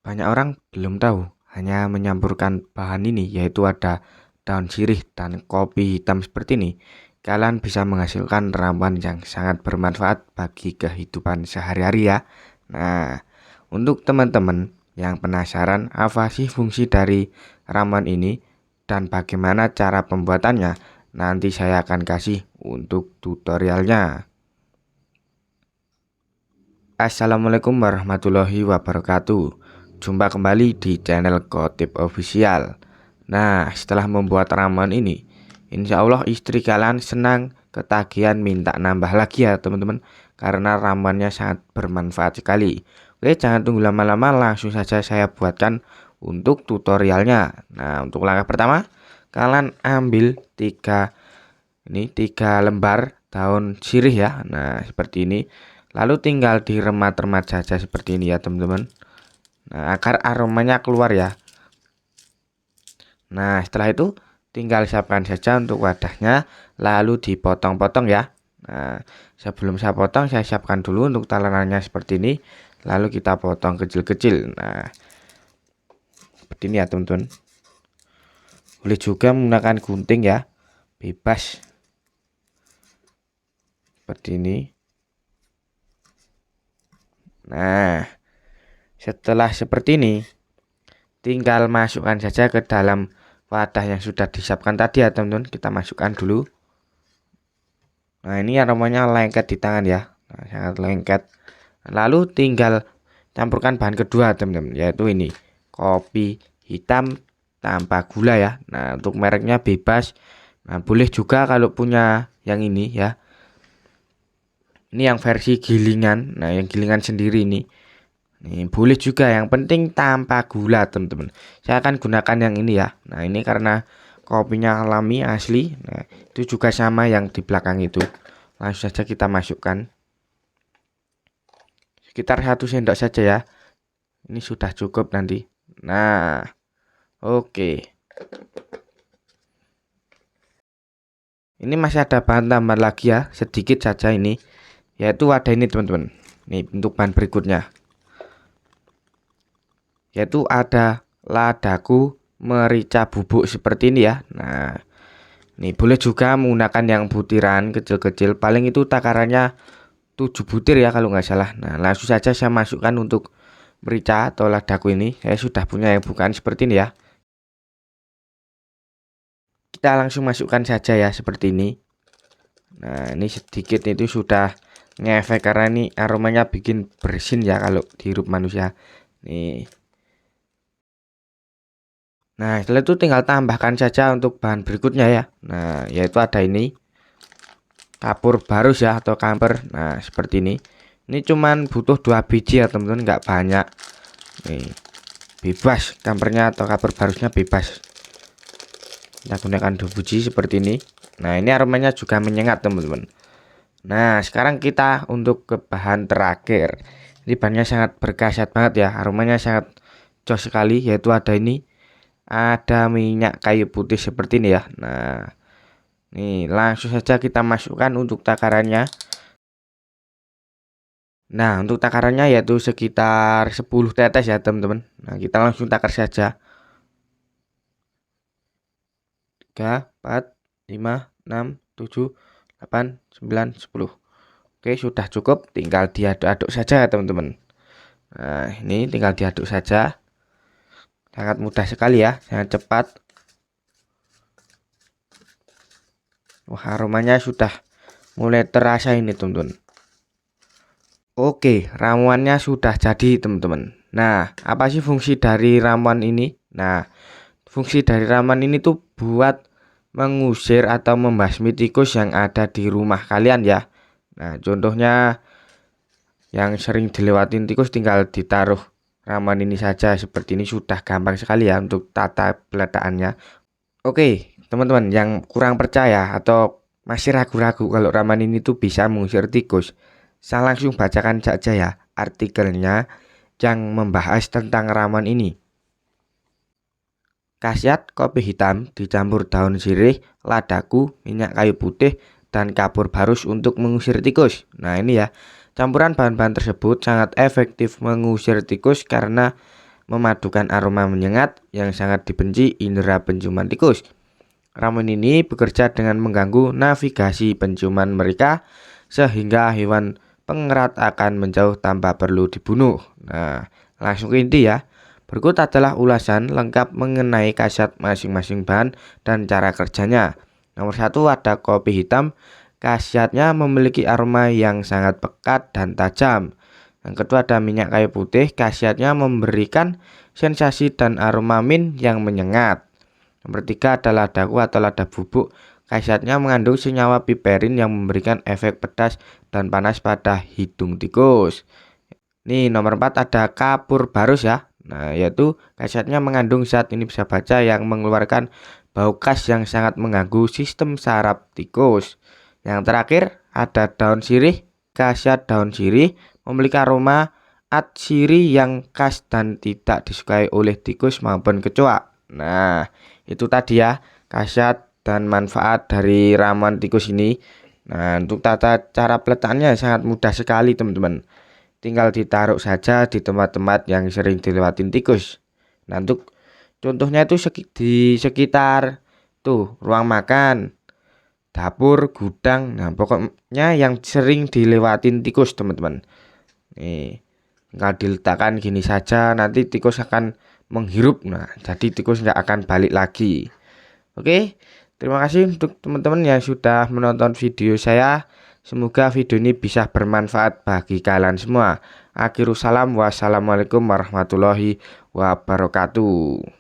Banyak orang belum tahu, hanya menyampurkan bahan ini, yaitu ada daun sirih dan kopi hitam seperti ini. Kalian bisa menghasilkan ramuan yang sangat bermanfaat bagi kehidupan sehari-hari ya. Nah, untuk teman-teman yang penasaran apa sih fungsi dari ramuan ini dan bagaimana cara pembuatannya, nanti saya akan kasih untuk tutorialnya. Assalamualaikum warahmatullahi wabarakatuh. Jumpa kembali di channel Kotip Official. Nah, setelah membuat ramuan ini, insya Allah istri kalian senang ketagihan minta nambah lagi ya teman-teman, karena ramuannya sangat bermanfaat sekali. Oke, jangan tunggu lama-lama, langsung saja saya buatkan untuk tutorialnya. Nah, untuk langkah pertama, kalian ambil tiga lembar daun sirih ya. Nah, seperti ini. Lalu tinggal diremat-remat saja seperti ini ya teman-teman. Nah, agar aromanya keluar ya. Nah, setelah itu tinggal siapkan saja untuk wadahnya, lalu dipotong-potong ya. Nah, sebelum saya potong, saya siapkan dulu untuk talenannya seperti ini. Lalu kita potong kecil-kecil. Nah, seperti ini ya teman-teman. Boleh juga menggunakan gunting ya, bebas. Seperti ini. Nah, setelah seperti ini, tinggal masukkan saja ke dalam wadah yang sudah disiapkan tadi ya teman-teman. Kita masukkan dulu. Nah, ini aromanya lengket di tangan ya. Nah, sangat lengket. Lalu tinggal campurkan bahan kedua teman-teman, yaitu ini kopi hitam tanpa gula ya. Nah, untuk mereknya bebas. Nah, boleh juga kalau punya yang ini ya. Ini yang versi gilingan. Nah, yang gilingan sendiri ini. Nih, boleh juga, yang penting tanpa gula teman-teman. Saya akan gunakan yang ini ya. Nah, ini karena kopinya alami asli. Nah, itu juga sama yang di belakang itu. Langsung saja kita masukkan. Sekitar 1 sendok saja ya. Ini sudah cukup nanti. Nah, oke. Ini masih ada bahan tambahan lagi ya, sedikit saja ini. Yaitu ada ini teman-teman. Nih untuk bahan berikutnya. Yaitu ada ladaku merica bubuk seperti ini ya. Nah, ini boleh juga menggunakan yang butiran kecil-kecil. Paling itu takarannya 7 butir ya kalau nggak salah. Nah, langsung saja saya masukkan untuk merica atau ladaku ini. Saya sudah punya yang bukan seperti ini ya. Kita langsung masukkan saja ya seperti ini. Nah, ini sedikit itu sudah ngefek karena ini aromanya bikin bersin ya kalau dihirup manusia. Nih. Nah, setelah itu tinggal tambahkan saja untuk bahan berikutnya ya. Nah, yaitu ada ini kapur barus ya atau kamper. Nah, seperti ini. Ini cuman butuh 2 biji ya teman-teman, nggak banyak. Nih, bebas kampernya atau kapur barusnya bebas. Kita gunakan 2 biji seperti ini. Nah, ini aromanya juga menyengat teman-teman. Nah, sekarang kita untuk ke bahan terakhir. Ini bahannya sangat berkhasiat banget ya, aromanya sangat jos sekali, yaitu ada ini. Ada minyak kayu putih seperti ini ya. Nah, nih langsung saja kita masukkan untuk takarannya. Nah, untuk takarannya yaitu sekitar 10 tetes ya teman-teman. Nah, kita langsung takar saja. 3, 4, 5, 6, 7, 8, 9, 10. Oke, sudah cukup. Tinggal diaduk-aduk saja teman-teman. Nah, ini tinggal diaduk saja. Sangat mudah sekali ya, sangat cepat. Wah, aromanya sudah mulai terasa ini teman-teman. Oke, ramuannya sudah jadi teman-teman. Nah, apa sih fungsi dari ramuan ini? Nah, fungsi dari ramuan ini tuh buat mengusir atau membasmi tikus yang ada di rumah kalian ya. Nah, contohnya yang sering dilewatin tikus tinggal ditaruh ramuan ini saja seperti ini, sudah gampang sekali ya untuk tata peletakannya. Oke, teman-teman yang kurang percaya atau masih ragu-ragu kalau ramuan ini tuh bisa mengusir tikus, saya langsung bacakan saja ya artikelnya yang membahas tentang ramuan ini. Khasiat kopi hitam dicampur daun sirih, ladaku, minyak kayu putih, dan kapur barus untuk mengusir tikus. Nah, ini ya, campuran bahan-bahan tersebut sangat efektif mengusir tikus karena memadukan aroma menyengat yang sangat dibenci indera penciuman tikus. Ramuan ini bekerja dengan mengganggu navigasi penciuman mereka sehingga hewan pengerat akan menjauh tanpa perlu dibunuh. Nah, langsung ke inti ya. Berikut adalah ulasan lengkap mengenai khasiat masing-masing bahan dan cara kerjanya. Nomor 1 ada kopi hitam. Khasiatnya memiliki aroma yang sangat pekat dan tajam. Yang kedua ada minyak kayu putih. Khasiatnya memberikan sensasi dan aroma mint yang menyengat. Nomor 3 adalah daku atau lada bubuk. Khasiatnya mengandung senyawa piperin yang memberikan efek pedas dan panas pada hidung tikus. Nih nomor 4 ada kapur barus ya. Nah, yaitu khasiatnya mengandung zat, ini bisa baca, yang mengeluarkan bau khas yang sangat mengganggu sistem saraf tikus. Yang terakhir ada daun sirih. Khasiat daun sirih memiliki aroma atsiri yang khas dan tidak disukai oleh tikus maupun kecoa. Nah, itu tadi ya khasiat dan manfaat dari ramuan tikus ini. Nah, untuk tata cara peletakannya sangat mudah sekali teman-teman. Tinggal ditaruh saja di tempat-tempat yang sering dilewatin tikus. Nah, untuk contohnya itu di sekitar tuh ruang makan, dapur, gudang. Nah, pokoknya yang sering dilewatin tikus teman-teman. Nih, tinggal diletakkan gini saja, nanti tikus akan menghirup. Nah, jadi tikus nggak akan balik lagi. Oke, terima kasih untuk teman-teman yang sudah menonton video saya. Semoga video ini bisa bermanfaat bagi kalian semua. Akhirul salam, wassalamualaikum warahmatullahi wabarakatuh.